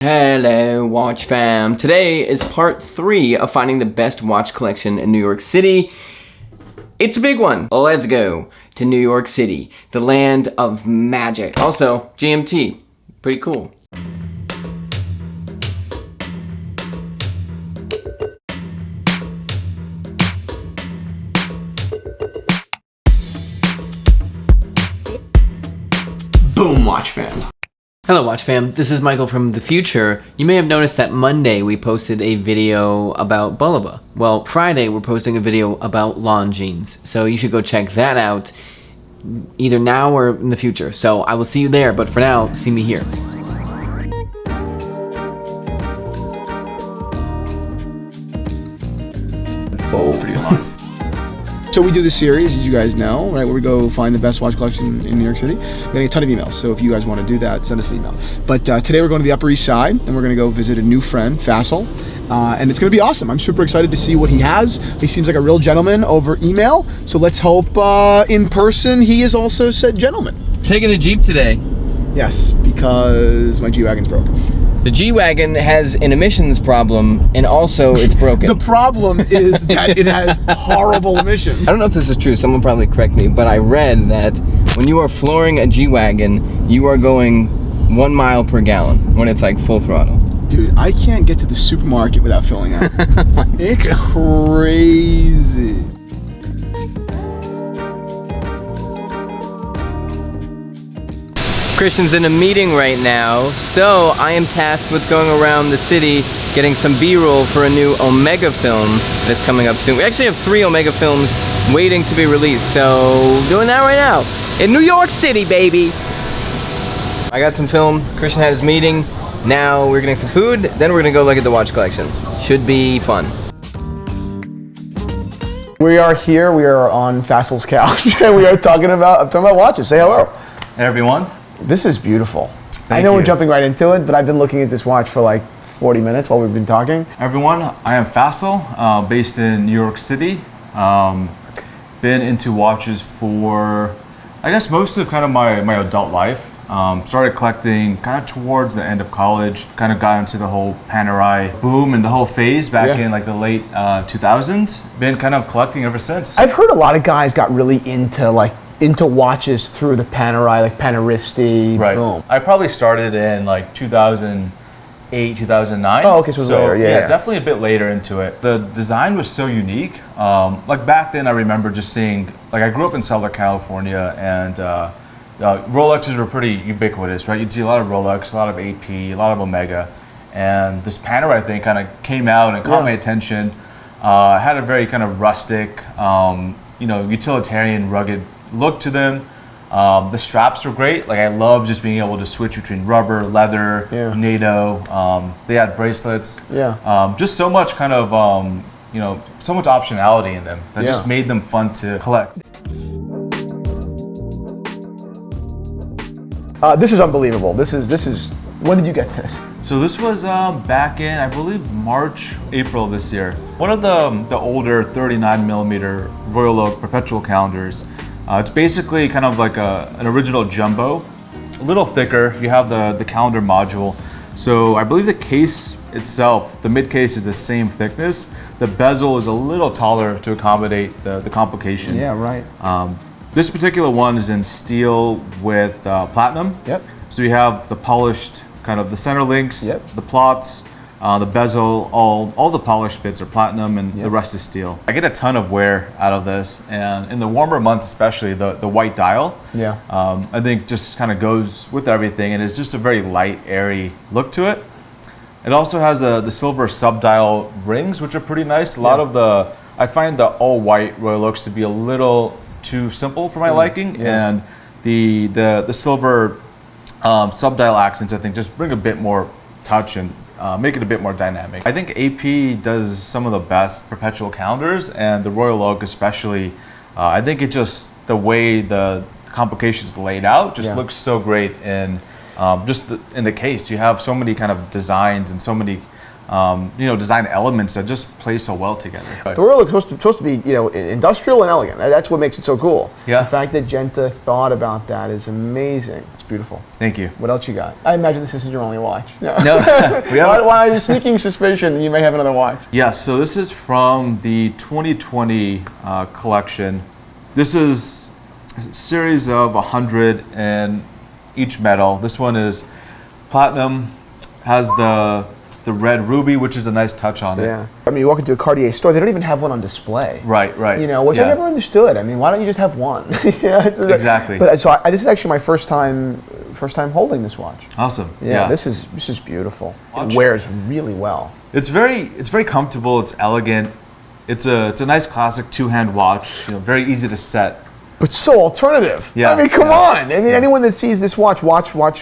Hello watch fam. Today is part 3 of finding the best watch collection in New York City. It's a big one. Let's go to New York City, the land of magic. Also, GMT, pretty cool. Boom, watch fam. Hello watch fam, this is Michael from the future. You may have noticed that Monday we posted a video about Bulova. Well, Friday we're posting a video about lawn jeans. So you should go check that out either now or in the future. So I will see you there, but for now, see me here. Oh, pretty long. So we do this series, as you guys know, right, where we go find the best watch collection in New York City. We're getting a ton of emails, so if you guys want to do that, send us an email. But today we're going to the Upper East Side, and we're going to go visit a new friend, Faisal, and it's going to be awesome. I'm super excited to see what he has. He seems like a real gentleman over email, so let's hope in person he is also said gentleman. Taking the Jeep today. Yes, because my G-Wagon's broke. The G-Wagon has an emissions problem, and also it's broken. The problem is that it has horrible emissions. I don't know if this is true, someone probably correct me, but I read that when you are flooring a G-Wagon, you are going 1 mile per gallon when it's like full throttle. Dude, I can't get to the supermarket without filling up. It's crazy. Christian's in a meeting right now, so I am tasked with going around the city getting some B-roll for a new Omega film that's coming up soon. We actually have 3 Omega films waiting to be released, so doing that right now in New York City, baby. I got some film, Christian had his meeting, now we're getting some food, then we're gonna go look at the watch collection. Should be fun. We are here, we are on Faisal's couch, and we are talking about watches. Say hello. Hey everyone. This is beautiful. Thank I know you. we're jumping right into it, but I've been looking at this watch for like 40 minutes while we've been talking. Everyone, I am Faisal, based in New York City. Been into watches for, I guess, most of kind of my adult life. Started collecting kind of towards the end of college. Kind of got into the whole Panerai boom and the whole phase back in like the late 2000s. Been kind of collecting ever since. I've heard a lot of guys got really into watches through the Panerai, like Panaristi, Right. boom. I probably started in like 2008, 2009. Oh, okay, so it was later, yeah. Definitely a bit later into it. The design was so unique. Like back then I remember just seeing, like I grew up in Southern California and Rolexes were pretty ubiquitous, right? You'd see a lot of Rolex, a lot of AP, a lot of Omega. And this Panerai thing kind of came out and caught my attention. Had a very kind of rustic, utilitarian, rugged look to them. The straps were great. Like I love just being able to switch between rubber, leather, NATO. They had bracelets. Just so much kind of so much optionality in them that just made them fun to collect. This is unbelievable. This is. When did you get this? So this was back in, I believe, March, April of this year. One of the older 39mm Royal Oak Perpetual calendars. It's basically kind of like an original jumbo, a little thicker. You have the calendar module. So I believe the case itself, the mid case is the same thickness. The bezel is a little taller to accommodate the complication. Yeah, right. This particular one is in steel with platinum. Yep. So you have the polished kind of the center links, the plots, the bezel, all the polished bits are platinum and the rest is steel. I get a ton of wear out of this, and in the warmer months especially, the white dial, I think just kind of goes with everything, and it's just a very light, airy look to it. It also has the silver sub-dial rings, which are pretty nice. A lot of I find the all-white Royal Oaks to be a little too simple for my liking, and the silver sub-dial accents I think just bring a bit more touch and make it a bit more dynamic. I think AP does some of the best perpetual calendars, and the Royal Oak especially. I think it just, the way the complications laid out just looks so great in in the case. You have so many kind of designs and so many design elements that just play so well together. The Rolex is supposed to be, industrial and elegant. That's what makes it so cool. Yeah. The fact that Genta thought about that is amazing. It's beautiful. Thank you. What else you got? I imagine this isn't your only watch. No. Why are you sneaking suspicion that you may have another watch? Yeah, so this is from the 2020 collection. This is a series of 100 in each metal. This one is platinum, has the red ruby, which is a nice touch on it. Yeah. I mean, you walk into a Cartier store, they don't even have one on display. Right. Which I never understood. I mean, why don't you just have one? Exactly. But this is actually my first time holding this watch. Awesome. Yeah. This is beautiful. It wears really well. It's very comfortable. It's elegant. It's a nice classic two-hand watch. Very easy to set. But so alternative. Yeah. I mean, come on. I mean, anyone that sees this watch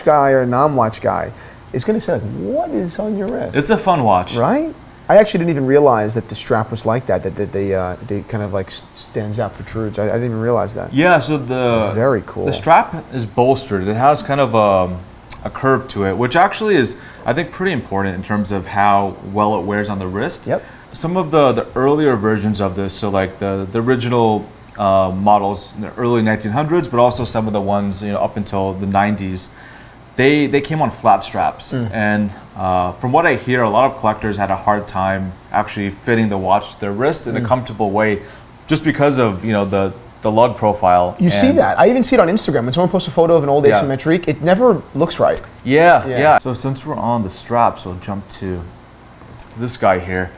guy or non-watch guy, is going to say, what is on your wrist? It's a fun watch. Right? I actually didn't even realize that the strap was like that they kind of like stands out, protrudes. I didn't even realize that. Yeah, so very cool. The strap is bolstered. It has kind of a curve to it, which actually is, I think, pretty important in terms of how well it wears on the wrist. Yep. Some of the earlier versions of this, so like the original models in the early 1900s, but also some of the ones up until the 90s, they came on flat straps, and from what I hear, a lot of collectors had a hard time actually fitting the watch to their wrist in a comfortable way, just because of the lug profile. You see that? I even see it on Instagram. When someone posts a photo of an old Asymétrique, it never looks right. Yeah. So since we're on the straps, we'll jump to this guy here.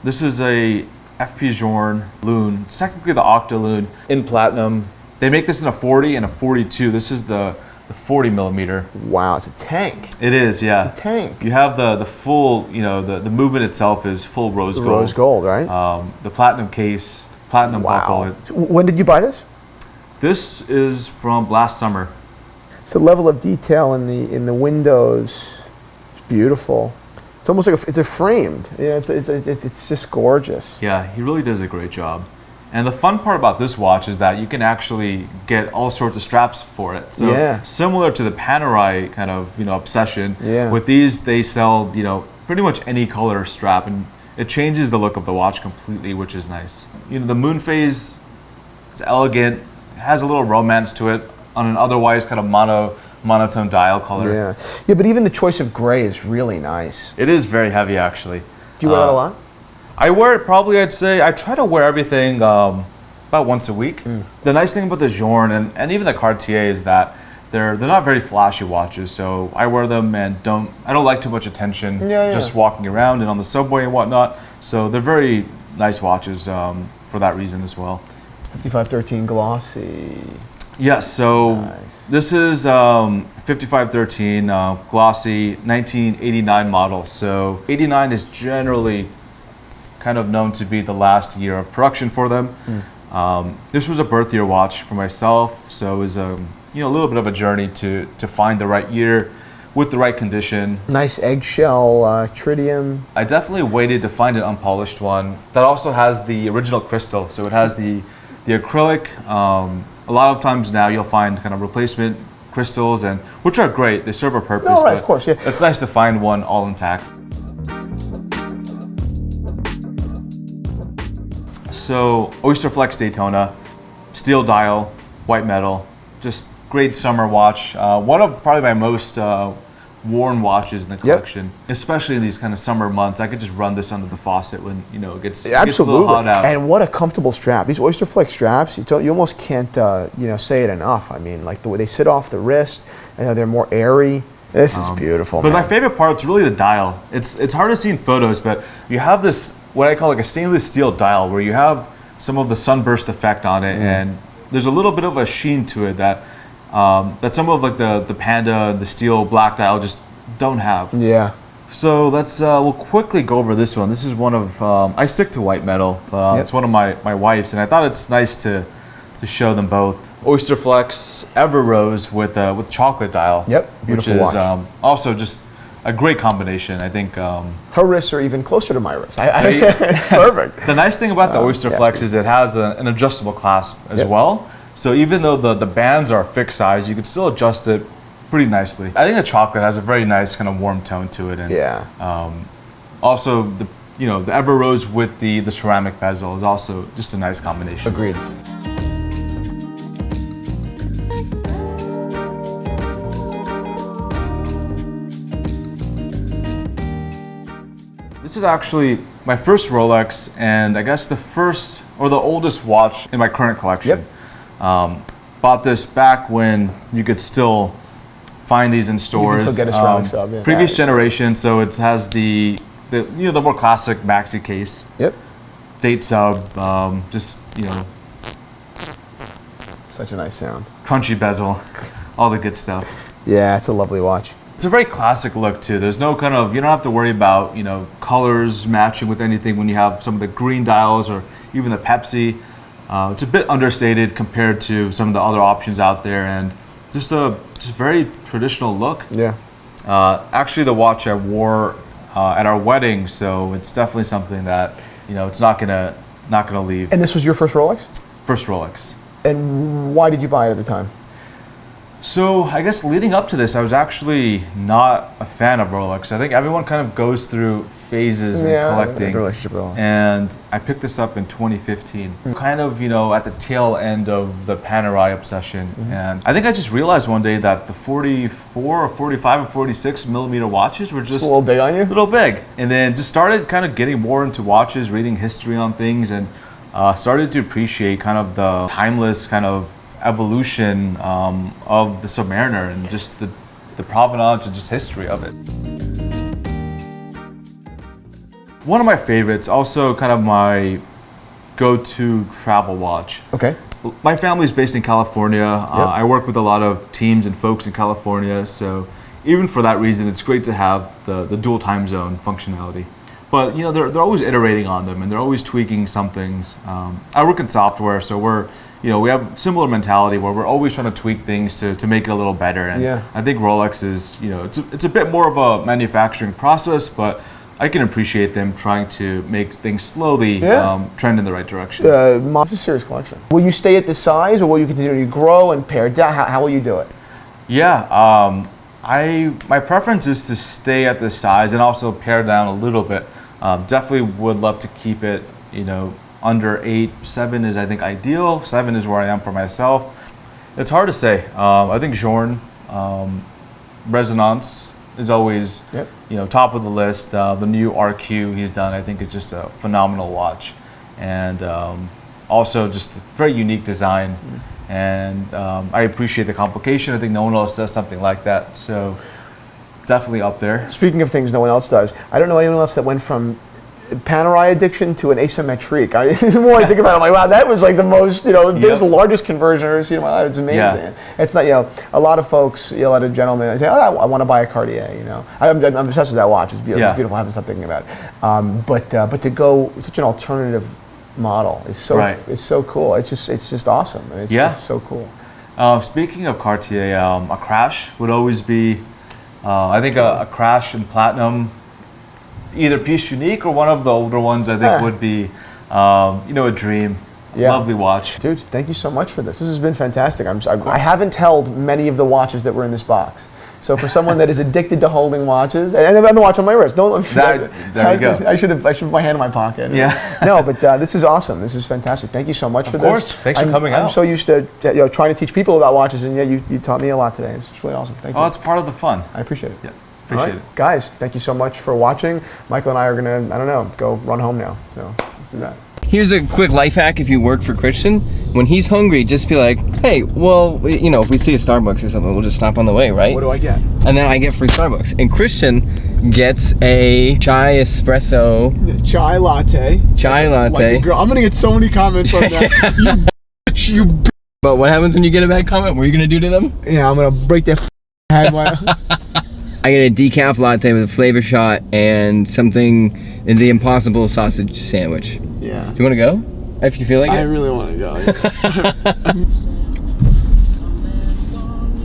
This is a F.P. Journe Lune. It's technically the Octa Lune in platinum. They make this in a 40 and a 42. This is the 40 millimeter. Wow, it's a tank. It is, yeah. It's a tank. You have the full, the movement itself is full rose gold. Rose gold, right? The platinum case, platinum buckle. When did you buy this? This is from last summer. It's the level of detail in the windows. It's beautiful. It's almost like it's framed. Yeah, it's just gorgeous. Yeah, he really does a great job. And the fun part about this watch is that you can actually get all sorts of straps for it. So similar to the Panerai kind of obsession. Yeah. With these, they sell pretty much any color strap, and it changes the look of the watch completely, which is nice. The moon phase is elegant. It has a little romance to it on an otherwise kind of monotone dial color. Yeah, but even the choice of gray is really nice. It is very heavy, actually. Do you wear that a lot? I wear it probably, I'd say, I try to wear everything about once a week. The nice thing about the Journe and even the Cartier is that they're not very flashy watches, so I wear them and I don't like too much attention just walking around and on the subway and whatnot. So they're very nice watches for that reason as well. 5513 Glossy. Yes, so this is 5513 Glossy 1989 model. So 89 is generally kind of known to be the last year of production for them. This was a birth year watch for myself, so it was a little bit of a journey to find the right year with the right condition. Nice eggshell tritium. I definitely waited to find an unpolished one that also has the original crystal. So it has the acrylic. A lot of times now you'll find kind of replacement crystals, and which are great. They serve a purpose. No, right, of course, yeah. It's nice to find one all intact. So Oysterflex Daytona, steel dial, white metal, just great summer watch. One of probably my most worn watches in the collection, especially in these kind of summer months. I could just run this under the faucet when it gets a little hot out. And what a comfortable strap. These Oysterflex straps, you almost can't say it enough. I mean, like the way they sit off the wrist, and they're more airy. This is beautiful. But my favorite part is really the dial. It's hard to see in photos, but you have this what I call like a stainless steel dial where you have some of the sunburst effect on it, and there's a little bit of a sheen to it that some of like the Panda, the steel black dial just don't have. Yeah. So let's we'll quickly go over this one. This is one of I stick to white metal, but it's one of my wife's, and I thought it's nice to show them both. Oysterflex Ever Rose with chocolate dial. Yep, beautiful watch. Which is also just a great combination. I think her wrists are even closer to my wrist. It's perfect. The nice thing about the Oysterflex is it has an adjustable clasp as well. So even though the bands are fixed size, you can still adjust it pretty nicely. I think the chocolate has a very nice kind of warm tone to it, and also the the Ever Rose with the ceramic bezel is also just a nice combination. Agreed. This is actually my first Rolex, and I guess the first or the oldest watch in my current collection. Yep. Bought this back when you could still find these in stores. You can still get a ceramic sub, yeah. Previous generation, so it has the more classic maxi case. Yep. Date sub, just Such a nice sound. crunchy bezel, all the good stuff. Yeah, it's a lovely watch. It's a very classic look too. There's no kind of, you don't have to worry about, colors matching with anything when you have some of the green dials or even the Pepsi. It's a bit understated compared to some of the other options out there, and just a very traditional look. Yeah. Actually, the watch I wore at our wedding, so it's definitely something that, it's not gonna leave. And this was your first Rolex? First Rolex. And why did you buy it at the time? So I guess leading up to this, I was actually not a fan of Rolex. I think everyone kind of goes through phases in collecting. Relationship with Rolex. And I picked this up in 2015, kind of, at the tail end of the Panerai obsession. And I think I just realized one day that the 44 or 45 or 46 millimeter watches were just a little big on you? A little big. And then just started kind of getting more into watches, reading history on things, and started to appreciate kind of the timeless kind of evolution of the Submariner and just the provenance and just history of it. One of my favorites, also kind of my go-to travel watch. Okay. My family's based in California. I work with a lot of teams and folks in California, so even for that reason, it's great to have the dual time zone functionality. But they're always iterating on them, and they're always tweaking some things. I work in software, so we have similar mentality where we're always trying to tweak things to make it a little better. And I think Rolex is, it's a bit more of a manufacturing process, but I can appreciate them trying to make things slowly trend in the right direction. It's a serious collection. Will you stay at this size, or will you continue to grow and pare down? How will you do it? Yeah, my preference is to stay at this size and also pare down a little bit. Definitely would love to keep it, under 8. 7 is, I think, ideal. 7 is where I am for myself. It's hard to say. I think Journe, Resonance is always, top of the list. The new RQ he's done, I think, is just a phenomenal watch, and also just a very unique design. And I appreciate the complication. I think no one else does something like that. So definitely up there. Speaking of things no one else does, I don't know anyone else that went from Panerai addiction to an Asymétrique. The more I think about it, I'm like, wow, that was like the most, it was the largest conversion I've ever seen in my life. It's amazing. Yeah. It's not, a lot of folks, a lot of gentlemen, I say, oh, I want to buy a Cartier, I'm obsessed with that watch. It's beautiful. It's beautiful. I haven't stopped thinking about it. But to go such an alternative model is so cool. It's just awesome. And it's so cool. Speaking of Cartier, a crash would always be, I think a crash in platinum, either piece unique or one of the older ones, I think would be, a dream. Lovely watch. Dude, thank you so much for this. This has been fantastic. I haven't held many of the watches that were in this box. So for someone that is addicted to holding watches, and I'm the watch on my wrist. There you go. I should have my hand in my pocket. Yeah. No, but this is awesome. This is fantastic. Thank you so much for this. Of course. Thanks for coming out. I'm so used to trying to teach people about watches, and you taught me a lot today. It's really awesome. Thank you. Oh, it's part of the fun. I appreciate it. Yeah. Appreciate it. Guys, thank you so much for watching. Michael and I are gonna, go run home now. So let's do that. Here's a quick life hack if you work for Christian. When he's hungry, just be like, hey, well, if we see a Starbucks or something, we'll just stop on the way, right? What do I get? And then I get free Starbucks. And Christian gets a chai espresso. Chai latte. Chai latte. Like a girl. I'm gonna get so many comments on that. you bitch. But what happens when you get a bad comment? What are you gonna do to them? Yeah, I'm gonna break their head. I get a decaf latte with a flavor shot and something in the Impossible sausage sandwich. Yeah. Do you want to go? If you feel like it? I really want to go. Yeah.